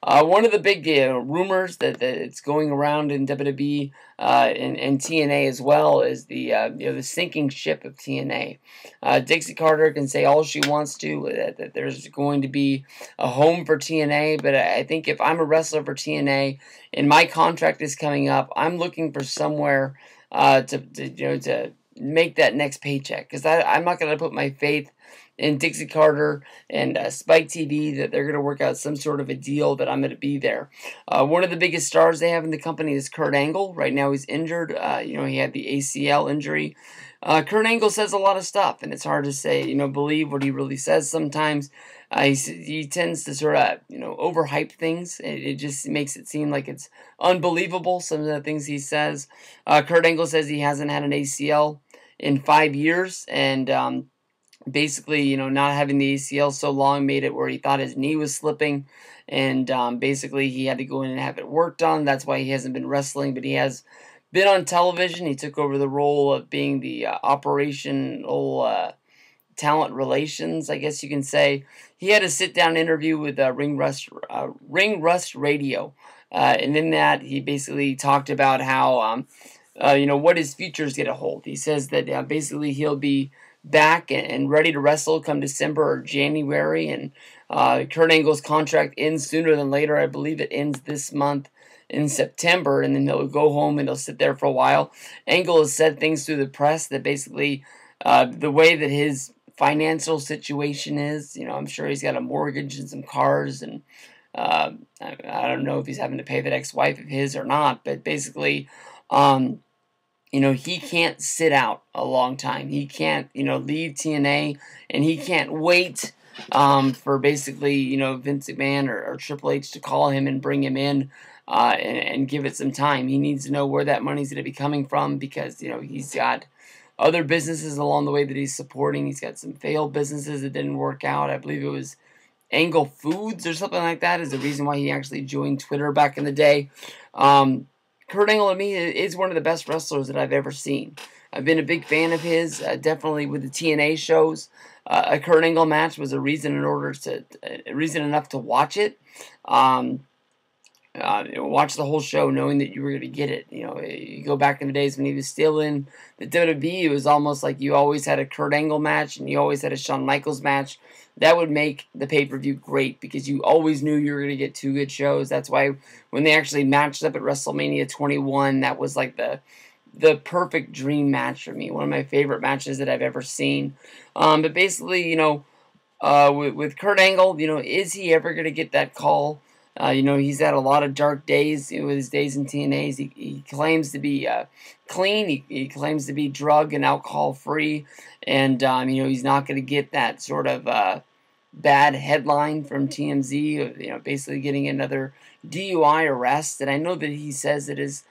One of the big rumors that it's going around in WWE and TNA as well is the sinking ship of TNA. Dixie Carter can say all she wants to that there's going to be a home for TNA, but I think if I'm a wrestler for TNA and my contract is coming up, I'm looking for somewhere to make that next paycheck, because I'm not going to put my faith in Dixie Carter and Spike TV that they're going to work out some sort of a deal that I'm going to be there. One of the biggest stars they have in the company is Kurt Angle. Right now he's injured. He had the ACL injury. Kurt Angle says a lot of stuff, and it's hard to say, believe what he really says sometimes. He tends to sort of, overhype things. It just makes it seem like it's unbelievable, some of the things he says. Kurt Angle says he hasn't had an ACL in 5 years, and basically, not having the ACL so long made it where he thought his knee was slipping, and basically he had to go in and have it worked on. That's why he hasn't been wrestling, but he has been on television. He took over the role of being the operational talent relations, I guess you can say. He had a sit-down interview with Ring Rust Radio, and in that he basically talked about how what his future is going to hold. He says that basically he'll be back and ready to wrestle come December or January, and Kurt Angle's contract ends sooner than later. I believe it ends this month in September, and then he'll go home and he'll sit there for a while. Angle has said things through the press that basically the way that his financial situation is, I'm sure he's got a mortgage and some cars, and I don't know if he's having to pay that ex-wife of his or not, but basically he can't sit out a long time. He can't, leave TNA, and he can't wait for basically, Vince McMahon or Triple H to call him and bring him in and give it some time. He needs to know where that money's going to be coming from, because, he's got other businesses along the way that he's supporting. He's got some failed businesses that didn't work out. I believe it was Angle Foods or something like that is the reason why he actually joined Twitter back in the day. Kurt Angle, to me, is one of the best wrestlers that I've ever seen. I've been a big fan of his, definitely with the TNA shows. A Kurt Angle match was a reason enough to watch it. Watch the whole show knowing that you were going to get it. You go back in the days when he was still in the WWE, it was almost like you always had a Kurt Angle match and you always had a Shawn Michaels match. That would make the pay-per-view great, because you always knew you were going to get two good shows. That's why when they actually matched up at WrestleMania 21, that was like the perfect dream match for me. One of my favorite matches that I've ever seen. But basically, with Kurt Angle, is he ever going to get that call? He's had a lot of dark days with his days in TNA. He claims to be clean. He claims to be drug and alcohol free, and he's not going to get that sort of bad headline from TMZ. Basically getting another DUI arrest. And I know that he says that his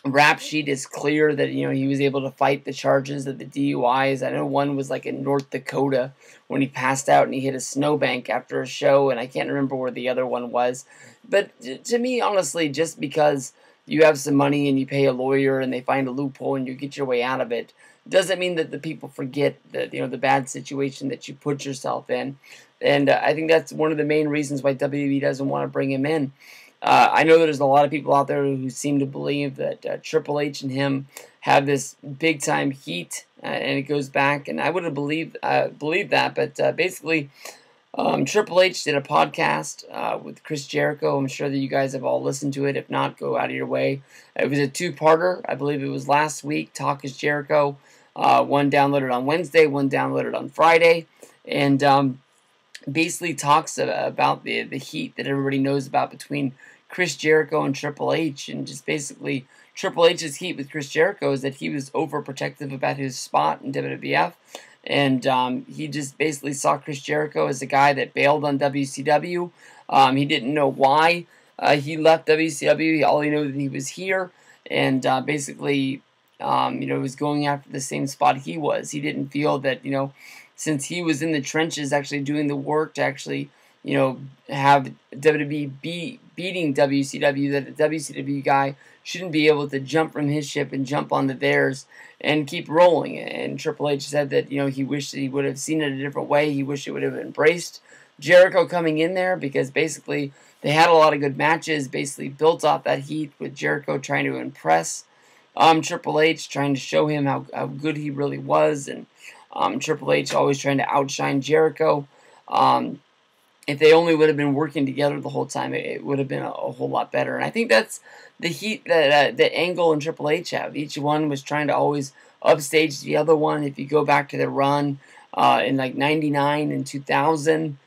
rap sheet is clear, that he was able to fight the charges of the DUIs. I know one was like in North Dakota when he passed out and he hit a snowbank after a show, and I can't remember where the other one was. But to me, honestly, just because you have some money and you pay a lawyer and they find a loophole and you get your way out of it, doesn't mean that the people forget that the bad situation that you put yourself in. And I think that's one of the main reasons why WWE doesn't want to bring him in. I know there's a lot of people out there who seem to believe that Triple H and him have this big-time heat, and it goes back, and I would have believed that, but basically, Triple H did a podcast with Chris Jericho. I'm sure that you guys have all listened to it. If not, go out of your way. It was a two-parter. I believe it was last week, Talk is Jericho. One downloaded on Wednesday, one downloaded on Friday, and basically talks about the heat that everybody knows about between Chris Jericho and Triple H, and just basically Triple H's heat with Chris Jericho is that he was overprotective about his spot in WWF, and he just basically saw Chris Jericho as a guy that bailed on WCW. He didn't know why he left WCW. All he knew that he was here, and basically, was going after the same spot he was. He didn't feel that, since he was in the trenches actually doing the work to actually, have WWE beating WCW, that a WCW guy shouldn't be able to jump from his ship and jump onto theirs and keep rolling. And Triple H said that, he wished that he would have seen it a different way. He wished he would have embraced Jericho coming in there because basically they had a lot of good matches, basically built off that heat with Jericho trying to impress Triple H, trying to show him how good he really was, and Triple H always trying to outshine Jericho. If they only would have been working together the whole time, it would have been a whole lot better. And I think that's the heat that Angle and Triple H have. Each one was trying to always upstage the other one. If you go back to their run in like 99 and 2000,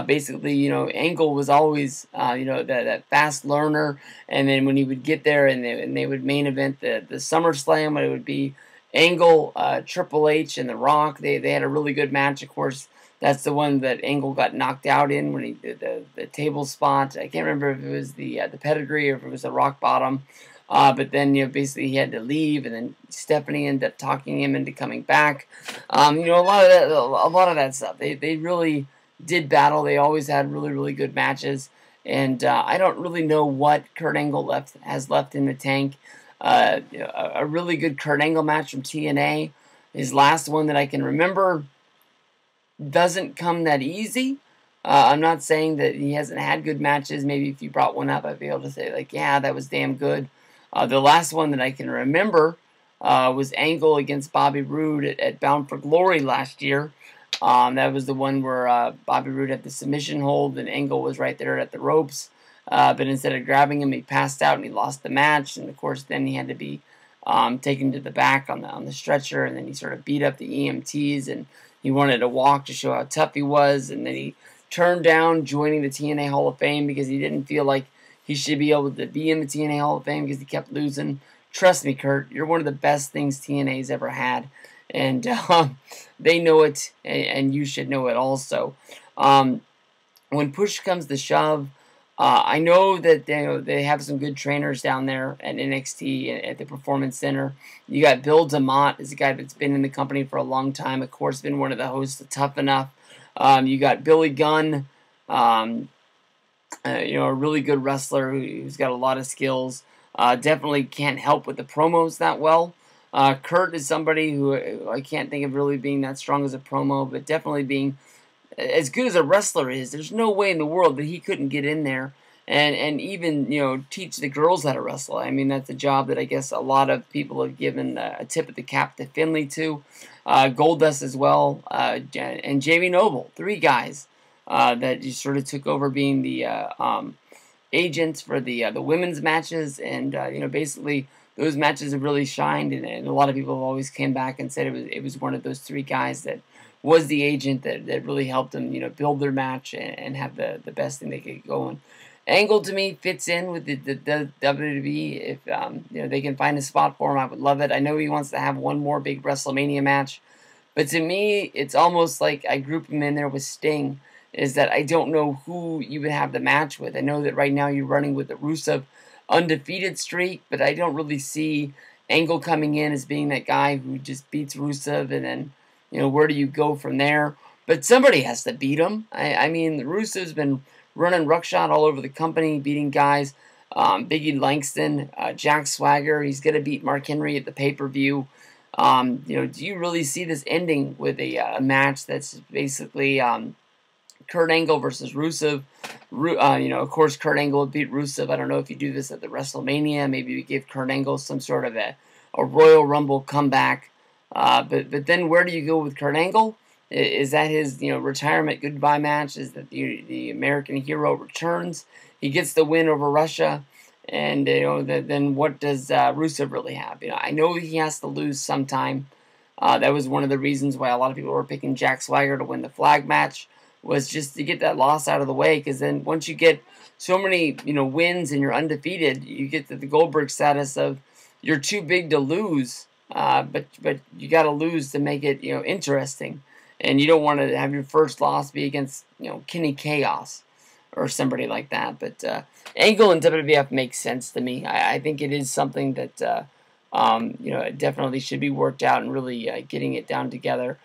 basically, you know, Angle was always, you know, that fast learner. And then when he would get there and they would main event the SummerSlam, when it would be Angle, Triple H, and The Rock, they had a really good match. Of course, that's the one that Angle got knocked out in when he did the table spot. I can't remember if it was the pedigree or if it was the rock bottom. But then, you know, basically he had to leave, and then Stephanie ended up talking him into coming back. You know, a lot of that stuff. They really did battle. They always had really, really good matches. And I don't really know what Kurt Angle has left in the tank. You know, a really good Kurt Angle match from TNA. His last one that I can remember doesn't come that easy. I'm not saying that he hasn't had good matches. Maybe if you brought one up, I'd be able to say, like, yeah, that was damn good. The last one that I can remember was Angle against Bobby Roode at Bound for Glory last year. That was the one where Bobby Roode had the submission hold and Angle was right there at the ropes. But instead of grabbing him, he passed out and he lost the match. And, of course, then he had to be taken to the back on the stretcher. And then he sort of beat up the EMTs and he wanted to walk to show how tough he was. And then he turned down joining the TNA Hall of Fame because he didn't feel like he should be able to be in the TNA Hall of Fame because he kept losing. Trust me, Kurt, you're one of the best things TNA's ever had. And they know it, and you should know it also. When push comes to shove, I know that they have some good trainers down there at NXT at the Performance Center. You got Bill DeMott, is a guy that's been in the company for a long time. Of course, been one of the hosts of Tough Enough. You got Billy Gunn, you know, a really good wrestler who's got a lot of skills. Definitely can't help with the promos that well. Kurt is somebody who I can't think of really being that strong as a promo, but definitely being as good as a wrestler is. There's no way in the world that he couldn't get in there and even, you know, teach the girls how to wrestle. I mean, that's a job that I guess a lot of people have given a tip of the cap to Finley to. Goldust as well, and Jamie Noble, three guys that just sort of took over being the agents for the women's matches, and you know, basically those matches have really shined, and a lot of people have always came back and said it was one of those three guys that was the agent that really helped them, you know, build their match and have the best thing they could go on. Angle to me fits in with the WWE. If you know, they can find a spot for him, I would love it. I know he wants to have one more big WrestleMania match, but to me, it's almost like I group him in there with Sting. Is that I don't know who you would have the match with. I know that right now you're running with the Rusev undefeated streak, but I don't really see Angle coming in as being that guy who just beats Rusev and then, you know, where do you go from there? But somebody has to beat him. I mean, Rusev's been running ruckshot all over the company, beating guys. Biggie Langston, Jack Swagger, he's going to beat Mark Henry at the pay-per-view. You know, do you really see this ending with a match that's basically Kurt Angle versus Rusev? You know, of course, Kurt Angle would beat Rusev. I don't know if you do this at the WrestleMania. Maybe we give Kurt Angle some sort of a Royal Rumble comeback. But then where do you go with Kurt Angle? Is that his, you know, retirement goodbye match? Is that the American hero returns? He gets the win over Russia, and you know, then what does Rusev really have? You know, I know he has to lose sometime. That was one of the reasons why a lot of people were picking Jack Swagger to win the flag match, was just to get that loss out of the way. Because then once you get so many, you know, wins and you're undefeated, you get to the Goldberg status of you're too big to lose. But you got to lose to make it, you know, interesting. And you don't want to have your first loss be against, you know, Kenny Chaos or somebody like that. But Angle and WWF makes sense to me. I think it is something that, you know, it definitely should be worked out and really getting it down together.